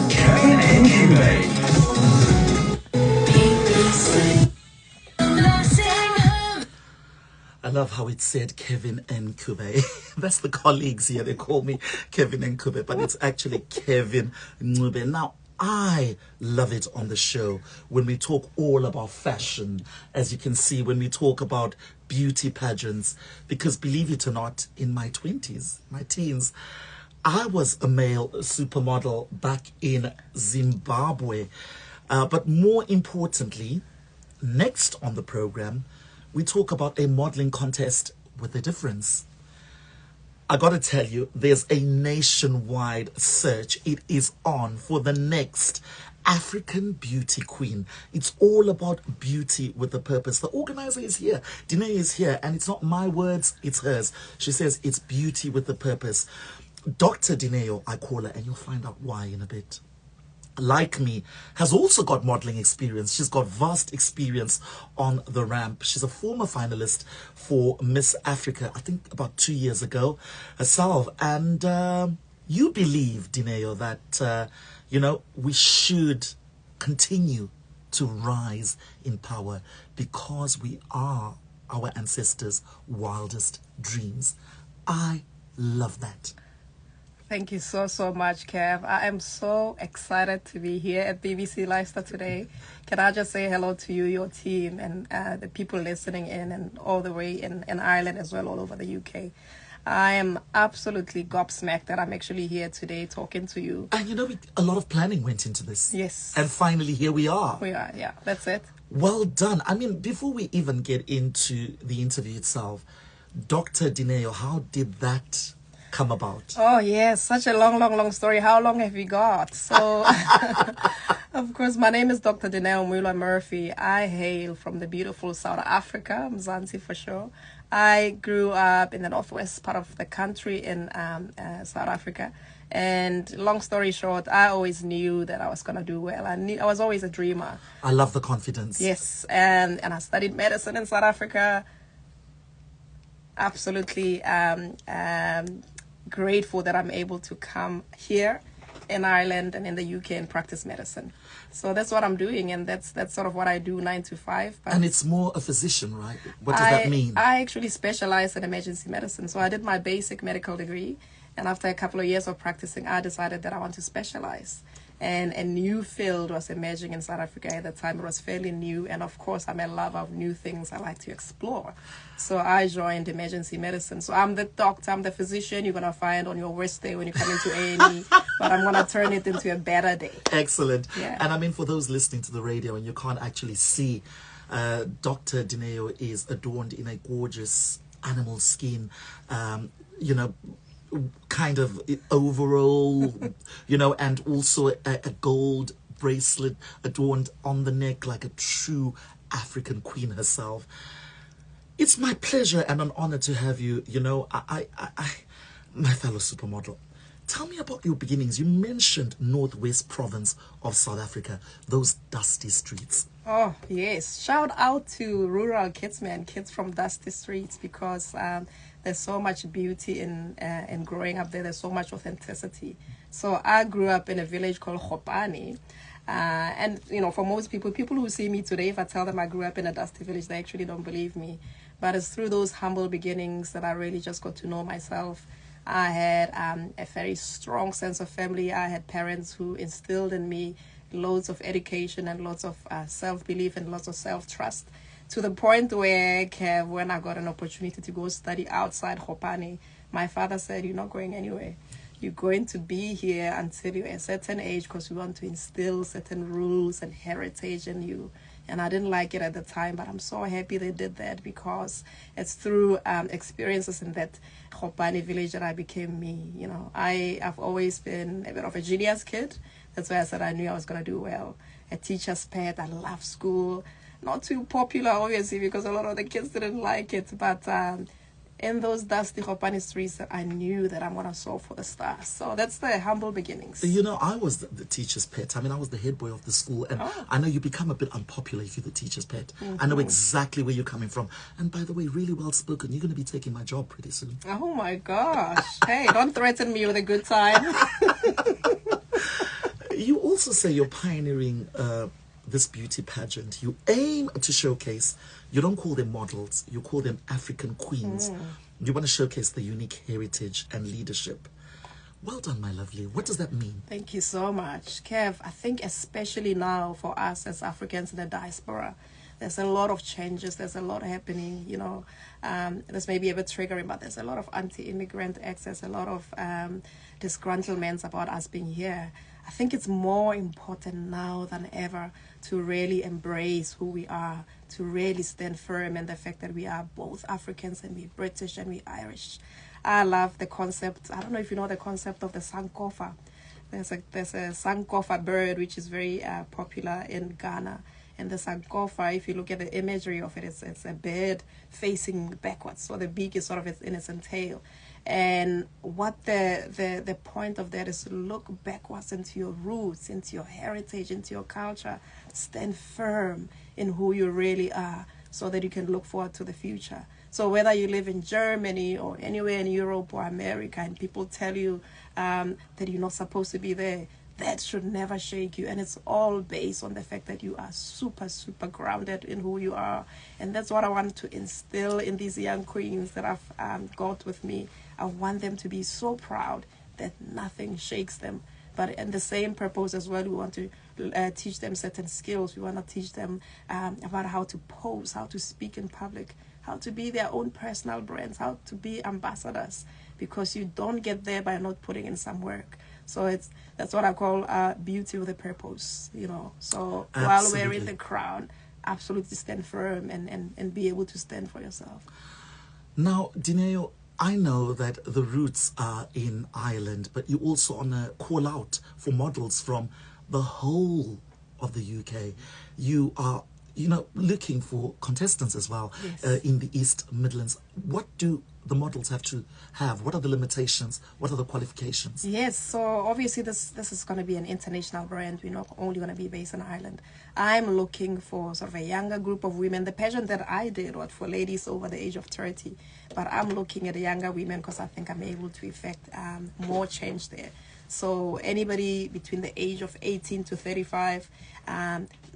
Kevin Ncube. I love how it said Kevin Ncube. That's the colleagues here. They call me Kevin Ncube, but it's actually Kevin Ncube. Now, I love it on the show when we talk all about fashion, as you can see, when we talk about beauty pageants, because believe it or not, in my 20s, my teens, I was a male supermodel back in Zimbabwe. But more importantly, next on the program, we talk about a modeling contest with a difference. I gotta tell you, there's a nationwide search. It is on for the next African beauty queen. It's all about beauty with a purpose. The organizer is here. Dineo is here, and it's not my words, it's hers. She says it's beauty with a purpose. Dr. Dineo, I call her, and you'll find out why in a bit. Like me, has also got modeling experience. She's got vast experience on the ramp. She's a former finalist for Miss Africa, I think about 2 years ago herself. And you believe, Dineo, that, we should continue to rise in power because we are our ancestors' wildest dreams. I love that. Thank you so much, Kev. I am so excited to be here at BBC Leicester today. Can I just say hello to you, your team, and the people listening in, and all the way in Ireland as well, all over the UK. I am absolutely gobsmacked that I'm actually here today talking to you. And a lot of planning went into this. Yes. And finally, here we are. We are, yeah, that's it. Well done. I mean, before we even get into the interview itself, Dr. Dineo, how did that come about? Oh yes, such a long story. How long have we got? So of course, my name is Dr. Dineo Moiloa-Murphy. I hail from the beautiful South Africa, Mzansi for sure. I grew up in the northwest part of the country in South Africa, and long story short, I always knew that I was gonna do well. I was always a dreamer. I love the confidence. Yes, and I studied medicine in South Africa. Absolutely grateful that I'm able to come here in Ireland and in the UK and practice medicine. So that's what I'm doing, and that's sort of what I do 9 to 5. And it's more a physician, right? What does that mean? I actually specialize in emergency medicine. So I did my basic medical degree, and after a couple of years of practicing, I decided that I want to specialize. And a new field was emerging in South Africa at the time. It was fairly new, and of course I'm a lover of new things. I like to explore. So I joined emergency medicine. So I'm the doctor, I'm the physician you're going to find on your worst day when you come into A&E, but I'm going to turn it into a better day. Excellent. Yeah. And I mean, for those listening to the radio and you can't actually see, Dr. Dineo is adorned in a gorgeous animal skin, kind of overall, and also a gold bracelet adorned on the neck like a true African queen herself. It's my pleasure and an honor to have you, my fellow supermodel. Tell me about your beginnings. You mentioned Northwest Province of South Africa, those dusty streets. Oh, yes. Shout out to rural kids, man, kids from dusty streets, because there's so much beauty in growing up there. There's so much authenticity. So I grew up in a village called Khopane. And, for most people who see me today, if I tell them I grew up in a dusty village, they actually don't believe me. But it's through those humble beginnings that I really just got to know myself. I had a very strong sense of family. I had parents who instilled in me loads of education and lots of self-belief and lots of self-trust, to the point where, Kev, when I got an opportunity to go study outside Khopane, my father said, "You're not going anywhere. You're going to be here until you're a certain age, because we want to instill certain rules and heritage in you." And I didn't like it at the time, but I'm so happy they did that, because it's through experiences in that Khopane village that I became me. I've always been a bit of a genius kid. That's why I said I knew I was going to do well. A teacher's pet. I love school. Not too popular, obviously, because a lot of the kids didn't like it. But in those dusty Hopani streets that I knew that I'm going to soar for the stars. So that's the humble beginnings. You know, I was the teacher's pet. I mean, I was the head boy of the school. And I know you become a bit unpopular if you're the teacher's pet. I know exactly where you're coming from. And by the way, really well spoken. You're going to be taking my job pretty soon. Oh my gosh. Hey, don't threaten me with a good time. You also say you're pioneering this beauty pageant. You aim to showcase, you don't call them models, you call them African queens. You want to showcase the unique heritage and leadership. Well done, my lovely. What does that mean? Thank you so much, Kev. I think especially now for us as Africans in the diaspora, there's a lot of changes. There's a lot happening, you know. This may be a bit triggering, but there's a lot of anti-immigrant acts. There's a lot of disgruntlements about us being here. I think it's more important now than ever to really embrace who we are, to really stand firm in the fact that we are both Africans and we're British and we're Irish. I love the concept. I don't know if you know the concept of the sankofa. There's a sankofa bird which is very popular in Ghana. And the sankofa, if you look at the imagery of it, it's a bird facing backwards. So the beak is sort of in its tail. And what the point of that is to look backwards into your roots, into your heritage, into your culture. Stand firm in who you really are so that you can look forward to the future. So whether you live in Germany or anywhere in Europe or America and people tell you that you're not supposed to be there, that should never shake you. And it's all based on the fact that you are super, super grounded in who you are. And that's what I want to instill in these young queens that I've got with me. I want them to be so proud that nothing shakes them. But in the same purpose as well, we want to teach them certain skills. We want to teach them about how to pose, how to speak in public, how to be their own personal brands, how to be ambassadors, because you don't get there by not putting in some work. So that's what I call beauty with a purpose, you know. So while wearing the crown, absolutely stand firm and be able to stand for yourself. Now, Dineo, I know that the roots are in Ireland, but you also on a call out for models from the whole of the UK. You are, you know, looking for contestants as well. Yes. In the East Midlands. What do the models have to have? What are the limitations? What are the qualifications? Yes, so obviously this is going to be an international brand. We're not only going to be based in Ireland. I'm looking for sort of a younger group of women. The pageant that I did was for ladies over the age of 30, but I'm looking at younger women because I think I'm able to effect more change there. So anybody between the age of 18 to 35,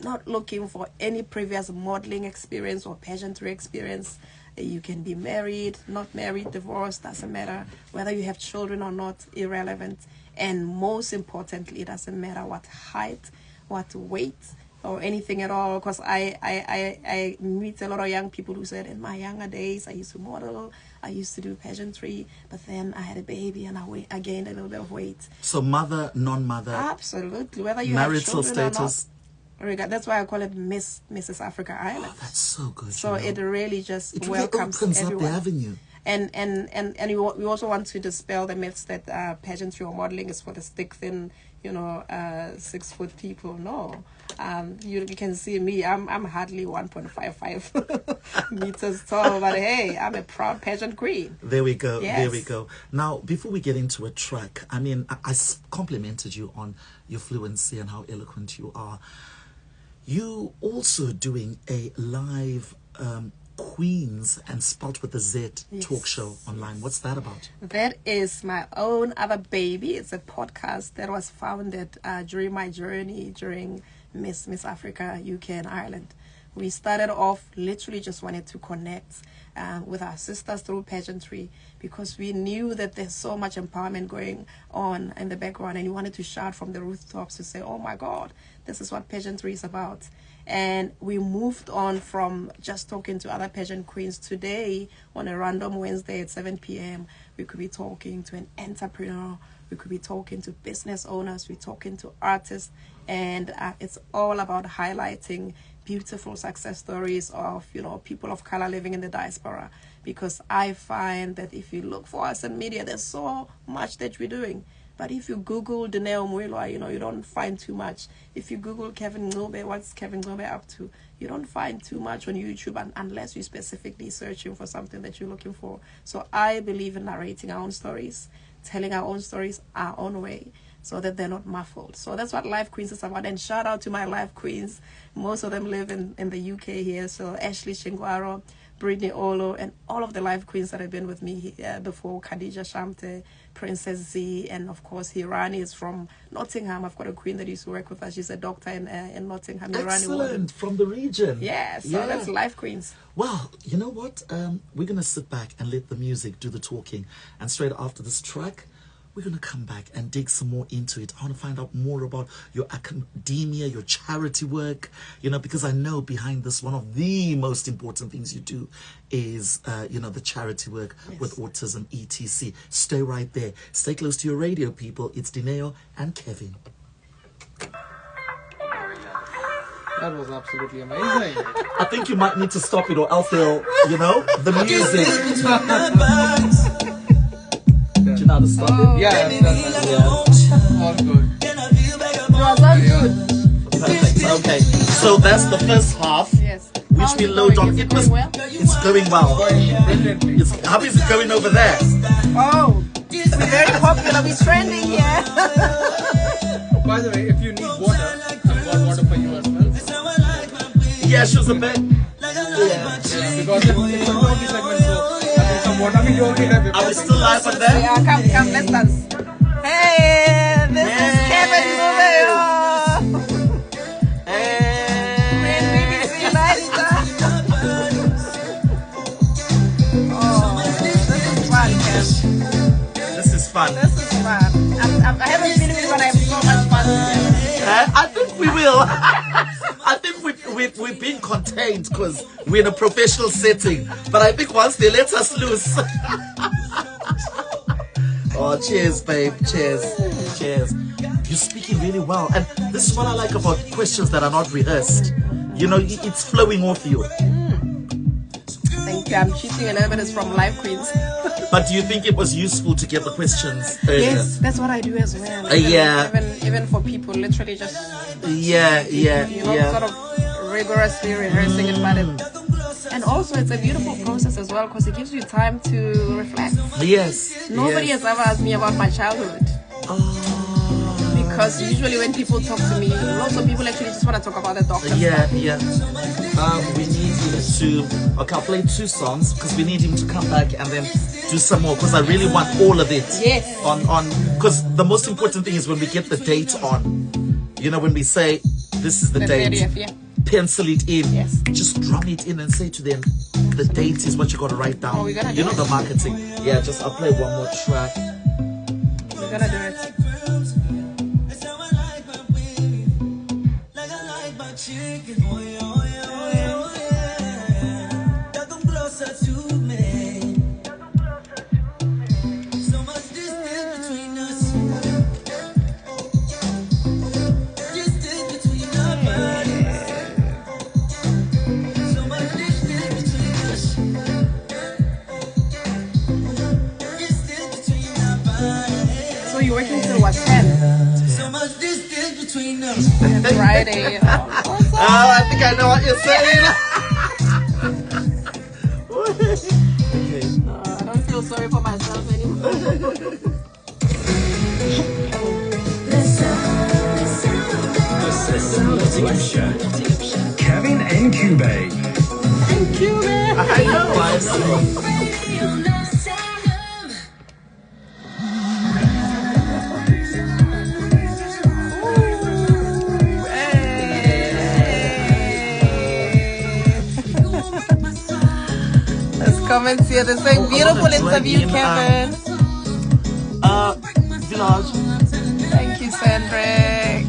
not looking for any previous modeling experience or pageantry experience. You can be married, not married, divorced, doesn't matter. Whether you have children or not, irrelevant. And most importantly, it doesn't matter what height, what weight, or anything at all. Because I meet a lot of young people who said, in my younger days, I used to model, I used to do pageantry, but then I had a baby and I gained a little bit of weight. So mother, non-mother. Absolutely. Whether you marital have children status. Or not. That's why I call it Mrs. Africa Island. Oh, that's so good. So it really just it welcomes really opens everyone. up the avenue. And we also want to dispel the myths that pageantry or modeling is for the stick thin, 6 foot people. No, you can see me. I'm hardly 1.55 meters tall, but hey, I'm a proud pageant queen. There we go. Yes. There we go. Now, before we get into a track, I mean, I complimented you on your fluency and how eloquent you are. You also doing a live Queens and spelt with a Z talk show online. What's that about? That is my own other baby. It's a podcast that was founded during my journey during Miss Africa, UK and Ireland. We started off literally just wanted to connect with our sisters through pageantry because we knew that there's so much empowerment going on in the background, and you wanted to shout from the rooftops to say, oh my God, this is what pageantry is about. And we moved on from just talking to other pageant queens. Today, on a random Wednesday at 7 p.m., we could be talking to an entrepreneur, we could be talking to business owners, we're talking to artists, and it's all about highlighting beautiful success stories of people of color living in the diaspora, because I find that if you look for us in media, there's so much that we're doing, But if you Google Dineo Moiloa, you don't find too much. If you Google Kevin Ncube, what's Kevin Ncube up to? You don't find too much on YouTube unless you're specifically searching for something that you're looking for. So I believe in narrating our own stories, telling our own stories our own way, so that they're not muffled. So that's what Life Queens is about. And shout out to my Life Queens. Most of them live in the UK here. So Ashley Chingwaro, Brittany Olo, and all of the Life Queens that have been with me before. Khadija Shamte, Princess Z, and of course Hirani is from Nottingham. I've got a queen that used to work with us. She's a doctor in Nottingham. Excellent, from the region. Yeah, so that's Life Queens. Well, you know what? We're going to sit back and let the music do the talking. And straight after this track, we're going to come back and dig some more into it. I want to find out more about your academia, your charity work, because I know behind this, one of the most important things you do is, the charity work with autism, etc. Stay right there. Stay close to your radio, people. It's Dineo and Kevin. That was absolutely amazing. I think you might need to stop it or else they'll, the music. Do you know how to stop it? Yeah, all good. Perfect. Okay, so that's the first half, which we load on. It's going well. How is it going over there? Oh, we're very popular. We're trending here. By the way, if you need water, I've got water for you as well. Yeah, she was a bit. Because it's a talkie segment, so I think some water. I mean, you already have it. Are we still live on there? Yeah, come, let's dance. Hey, this is Kevin Ncube. BBC Leicester. Oh, this is fun, Kev. This is fun. This is fun. I haven't been with, but I have so much fun together. I think we will. I think we've been contained because we're in a professional setting. But I think once they let us loose. Oh, cheers, babe. Cheers. Cheers. You're speaking really well. And this is what I like about questions that are not rehearsed. It's flowing off you. Thank you. I'm cheating a little bit. It's from Live Queens. But do you think it was useful to get the questions earlier? Yes, that's what I do as well. Even for people, literally just sort of rigorously rehearsing it, and also it's a beautiful process as well because it gives you time to reflect. Yes. Nobody has ever asked me about my childhood. Because usually when people talk to me, lots of people actually just want to talk about the doctor. We need him to. Okay, I'll play 2 songs because we need him to come back and then do some more because I really want all of it. Yes. On because the most important thing is when we get the date on. When we say this is the date. 30th, pencil it in. Yes. Just drum it in and say to them, the date is what you got to write down. We're gonna do it. The marketing. Yeah, I'll play one more track. We're gonna do it. You're working till what, 10? Friday. I think I know what you're saying. I don't feel sorry for myself anymore. Kevin Ncube. I know. Comments here. They're saying beautiful interview, Kevin. Village. Thank you, Sandrick.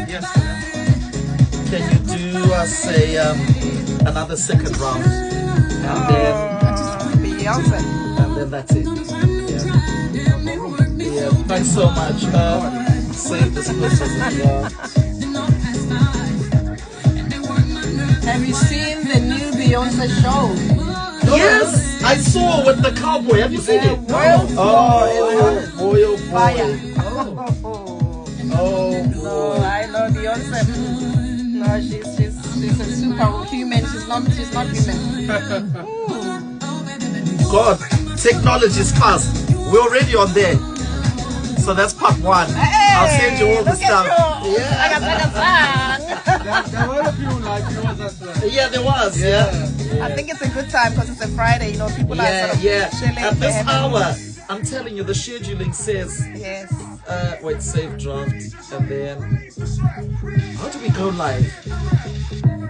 Yes. Can you do us another second round? And then Beyonce. And then that's it. Yeah. Thanks so much. Save this person. Have you seen the new Beyonce show? Yes, I saw with the cowboy. Have you seen it? Moil. Oh, boy. Fire. Oh, No, I know Beyonce. No, she's a superhuman. She's not human. God, technology is fast. We're already on there. So that's part one. I'll send you all the stuff. There were a few like viewers as well. Yeah, there was. Yeah. I think it's a good time because it's a Friday. You know, people are sort of chilling. At this having- hour, I'm telling you, the scheduling says, Yes. wait, save draft, and then, how do we go live?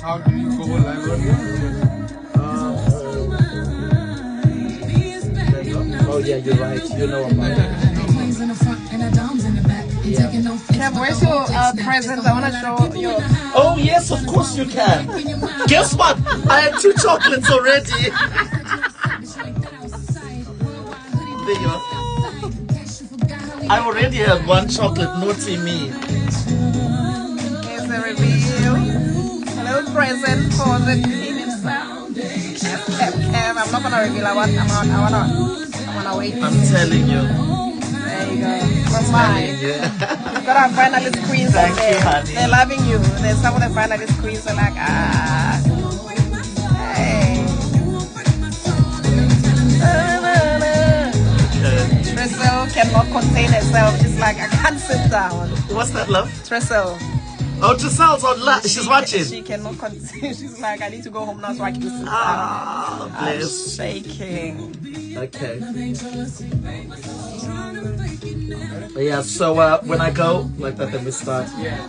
How do you go live? Oh yeah, you're right. You know about it. Kev, where's your presents? I want to show you. Oh yes, of course you can. Guess what? I have 2 chocolates already. There you are. I already had 1 chocolate. Naughty me. Here's the reveal. A little present for the king himself. Kev, I'm not gonna reveal. I wanna wait. I'm telling you. There you go. From mine. Yeah. We've got our finalist queens Thank out there. you, honey. They're loving you. There's some of the finalist queens are like, hey. Trestle cannot contain herself. She's like, I can't sit down. What's that, love? Trestle. Oh, Giselle's on. She's watching. She cannot contain. She's like, I need to go home now so I can sit down. Ah, I'm bless. shaking. Okay. Yeah, so when I go, like that, then we start. Yeah.